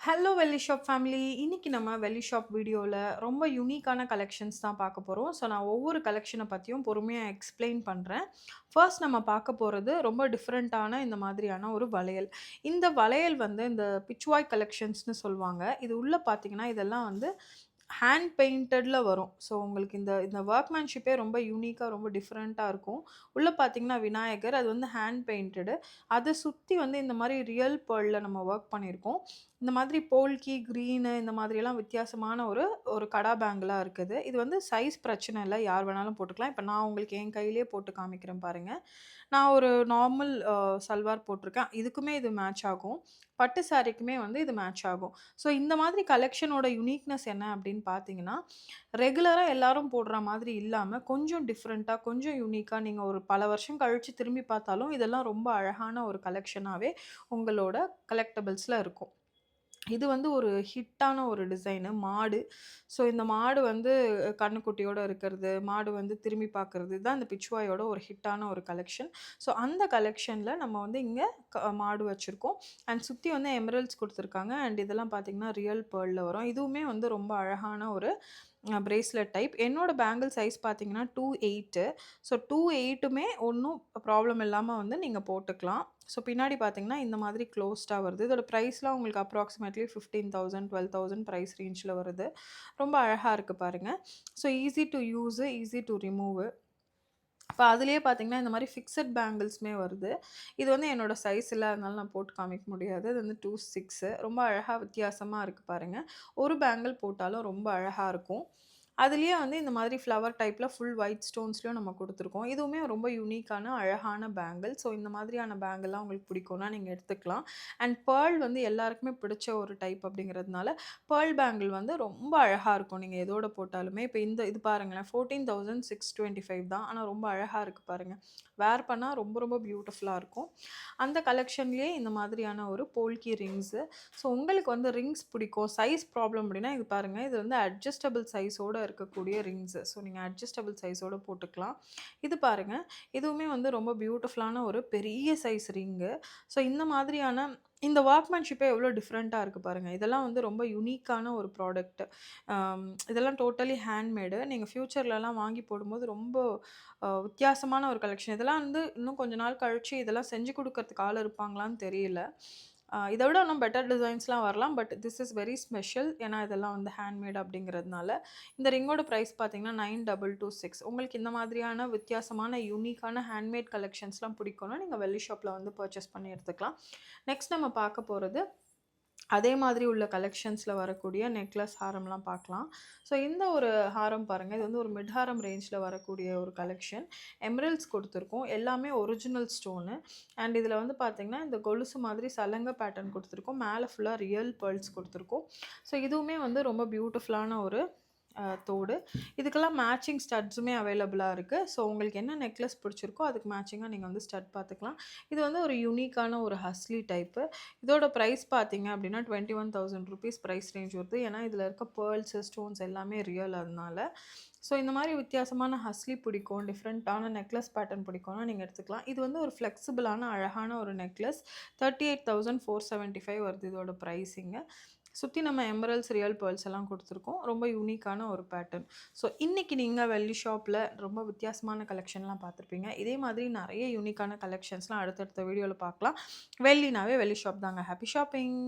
Hello வெள்ளி shop family. இன்னைக்கு நம்ம வெள்ளி ஷாப் வீடியோல ரொம்ப யூனிக்கான கலெக்ஷன்ஸ் தான் பார்க்க போறோம். ஸோ நான் ஒவ்வொரு கலெக்ஷன பத்தியும் பொறுமையா எக்ஸ்ப்ளைன் பண்றேன். ஃபர்ஸ்ட் நம்ம பார்க்க போறது ரொம்ப டிஃபரண்டான இந்த மாதிரியான ஒரு வளையல். இந்த வளையல் வந்து இந்த பிச்வாய் கலெக்ஷன்ஸ்ன்னு சொல்வாங்க. இது உள்ள பார்த்தீங்கன்னா, இதெல்லாம் வந்து ஹேண்ட் பெயிண்டட்ல வரும். ஸோ உங்களுக்கு இந்த இந்த வொர்க்மேன்ஷிப்பே ரொம்ப யூனிக்கா, ரொம்ப டிஃபரெண்ட்டா இருக்கும். உள்ள பார்த்தீங்கன்னா விநாயகர், அது வந்து ஹேண்ட் பெயிண்டடு. அத சுத்தி வந்து இந்த மாரி ரியல் பேர்ல்ல நம்ம வொர்க் பண்ணியிருக்கோம். இந்த மாதிரி போல்கி, கிரீனு இந்த மாதிரியெல்லாம் வித்தியாசமான ஒரு ஒரு கடா பேங்கிளா இருக்குது. இது வந்து சைஸ் பிரச்சனை இல்ல. யார் வேணாலும் போட்டுக்கலாம். இப்ப நான் உங்களுக்கு என் கையிலேயே போட்டு காமிக்கிறேன் பாருங்க. நான் ஒரு நார்மல் சல்வார் போட்டிருக்கேன். இதுக்குமே இது மேட்ச் ஆகும். பட்டு சாரிக்குமே வந்து இது மேட்ச் ஆகும். ஸோ இந்த மாதிரி கலெக்ஷனோட யுனிக்னஸ் என்ன அப்படின்னு பார்த்தீங்கன்னா, ரெகுலரா எல்லாரும் போடுற மாதிரி இல்லாம, கொஞ்சம் டிஃபரெண்ட்டா, கொஞ்சம் யூனிக்கா நீங்க ஒரு பல வருஷம் கழிச்சு திரும்பி பார்த்தாலும், இதெல்லாம் ரொம்ப அழகான ஒரு கலெக்ஷனாவே உங்களோட கலெக்டபிள்ஸ்ல இருக்கும். இது வந்து ஒரு ஹிட்டான ஒரு டிசைனு. மாடு. ஸோ இந்த மாடு வந்து கன்னுக்குட்டியோட இருக்கிறது, மாடு வந்து திரும்பி பார்க்கறது, இதுதான் இந்த பிச்சுவாயோட ஒரு ஹிட்டான ஒரு கலெக்ஷன். ஸோ அந்த கலெக்ஷன்ல நம்ம வந்து இங்க மாடு வச்சிருக்கோம். அண்ட் சுத்தி வந்து எமரல்ட்ஸ் குடுத்துருக்காங்க. அண்ட் இதெல்லாம் பார்த்தீங்கன்னா, ரியல் பேர்ல்ல வரும். இதுவுமே வந்து ரொம்ப அழகான ஒரு பிரேஸ்லெட் டைப். என்னோட பேங்கிள் சைஸ் பார்த்தீங்கன்னா 2/8. ஸோ 2/8மே ஒண்ணும் ப்ராப்ளம் இல்லாம வந்து நீங்க போட்டுக்கலாம். ஸோ பின்னாடி பார்த்தீங்கன்னா, இந்த மாதிரி க்ளோஸ்டா வருது. இதோட பிரைஸ்லாம் உங்களுக்கு அப்ராக்ஸிமேட்லி 15,000, 12,000 பிரைஸ் ரேஞ்ச்ல வருது. ரொம்ப அழகா இருக்கு பாருங்க. So easy to use, easy to remove. இப்ப அதிலேயே பார்த்தீங்கன்னா, இந்த மாரி ஃபிக்ஸட் பேங்கிள்ஸுமே வருது. இது வந்து என்னோட சைஸ் இல்ல. அதனால நான் போட்டு காமிக்க முடியாது. இது வந்து 2/6 ரொம்ப அழகா வித்தியாசமா இருக்கு பாருங்க. ஒரு பேங்கிள் போட்டாலும் ரொம்ப அழகா இருக்கும். அதிலேயே வந்து இந்த மாதிரி ஃப்ளவர் டைப்ல ஃபுல் ஒயிட் ஸ்டோன்ஸ்லயும் நம்ம குடுத்துருக்கோம். இதுவுமே ரொம்ப யூனிக்கான அழகான பேங்கிள். ஸோ இந்த மாதிரியான பேங்கிள்லாம் உங்களுக்கு பிடிக்கும்னா நீங்க எடுத்துக்கலாம். அண்ட் பேர்ல் வந்து எல்லாருக்குமே பிடிச்ச ஒரு டைப் அப்படிங்கிறதுனால, பேர்ல் பேங்கிள் வந்து ரொம்ப அழகா இருக்கும். நீங்க எதோட போட்டாலுமே. இப்ப இது பாருங்களேன் 14,625 தான். ஆனா ரொம்ப அழகா இருக்கு பாருங்க. வேர் பண்ணா ரொம்ப ரொம்ப பியூட்டிஃபுல்லா இருக்கும். அந்த கலெக்ஷன்லேயே இந்த மாதிரியான ஒரு போல்கி ரிங்ஸு. ஸோ உங்களுக்கு வந்து ரிங்ஸ் பிடிக்கும், சைஸ் ப்ராப்ளம் அப்படின்னா இது பாருங்க. இது வந்து அட்ஜஸ்டபிள் சைஸோட இருக்கக்கூடிய ரிங்ஸு. ஸோ நீங்க அட்ஜஸ்டபிள் சைஸோட போட்டுக்கலாம். இது பாருங்க. இதுவுமே வந்து ரொம்ப பியூட்டிஃபுல்லான ஒரு பெரிய சைஸ் ரிங்கு. ஸோ இந்த மாதிரியான இந்த ஒர்க்மேன்ஷிப்பே எவ்வளோ டிஃப்ரெண்ட்டா இருக்கு பாருங்க. இதெல்லாம் வந்து ரொம்ப யுனிக்கான ஒரு ப்ராடக்ட். இதெல்லாம் டோட்டலி ஹேண்ட்மேடு. நீங்க ஃபியூச்சர்லலாம் வாங்கி போடும்போது ரொம்ப வித்தியாசமான ஒரு கலெக்ஷன். இதெல்லாம் வந்து இன்னும் கொஞ்ச நாள் கழிச்சு இதெல்லாம் செஞ்சு குடுக்கறதுக்கு ஆள் இருப்பாங்களான்னு தெரியல. இத விட இன்னும் பெட்டர் டிசைன்ஸ்லாம் வரலாம். But this is very special. ஏன்னா இதெல்லாம் வந்து ஹேண்ட்மேட் அப்படிங்கிறதுனால. இந்த ரிங்கோட பிரைஸ் பார்த்தீங்கன்னா 9,226. உங்களுக்கு இந்த மாதிரியான வித்தியாசமான யூனிக்கான ஹேண்ட்மேட் கலெக்ஷன்ஸ்லாம் பிடிக்கும்னா, நீங்க வெள்ளி ஷாப்ல வந்து பர்ச்சேஸ் பண்ணி எடுத்துக்கலாம். நெக்ஸ்ட் நம்ம பார்க்க போறது அதே மாதிரி உள்ள கலெக்ஷன்ஸ்ல வரக்கூடிய நெக்லஸ், ஹாரம்லாம் பார்க்கலாம். ஸோ இந்த ஒரு ஹாரம் பாருங்க. இது வந்து ஒரு மிட் ஹாரம் ரேஞ்ச்ல வரக்கூடிய ஒரு கலெக்ஷன். எமரல்ட்ஸ் குடுத்துருக்கோம். எல்லாமே ஒரிஜினல் ஸ்டோனு. அண்ட் இதில வந்து பார்த்தீங்கன்னா, இந்த கொலுசு மாதிரி சலங்க பேட்டர்ன் குடுத்துருக்கோம். மேல ஃபுல்லா ரியல் பேர்ல்ஸ் குடுத்துருக்கோம். ஸோ இதுவுமே வந்து ரொம்ப பியூட்டிஃபுல்லான ஒரு தோடு. இதுக்கெல்லாம் மேட்சிங் ஸ்டட்ஸுமே அவைலபிளா இருக்கு. ஸோ உங்களுக்கு என்ன நெக்லஸ் பிடிச்சிருக்கோ, அதுக்கு மேட்சிங்கா நீங்க வந்து ஸ்டட் பார்த்துக்கலாம். இது வந்து ஒரு யூனிக்கான ஒரு ஹஸ்லி டைப்பு. இதோட பிரைஸ் பார்த்தீங்க அப்படின்னா, ₹21,000 பிரைஸ் ரேஞ்ச் வருது. ஏன்னா, இதில இருக்க பேர்ல்ஸு, ஸ்டோன்ஸ் எல்லாமே ரியல் அதனால. ஸோ இந்த மாரி வித்தியாசமான ஹஸ்லி பிடிக்கும், டிஃப்ரெண்ட்டான நெக்லஸ் பேட்டர்ன் பிடிக்கும்னா நீங்க எடுத்துக்கலாம். இது வந்து ஒரு ஃப்ளெக்சிபிளான அழகான ஒரு நெக்லஸ். 38,475 வருது இதோட பிரைஸிங்கு. சுத்தி நம்ம எமரல்ட்ஸ், ரியல் பேர்ல்ஸ் எல்லாம் குடுத்துருக்கோம். ரொம்ப யூனிக்கான ஒரு பேட்டர்ன். ஸோ இன்னைக்கு நீங்க வெள்ளி ஷாப்ல ரொம்ப வித்தியாசமான கலெக்ஷன்லாம் பார்த்துருப்பீங்க. இதே மாதிரி நெறைய யூனிக்கான கலெக்ஷன்ஸ்லாம் அடுத்தடுத்த வீடியோல பார்க்கலாம். வெள்ளினாவே வெள்ளி ஷாப் தாங்க. Happy shopping!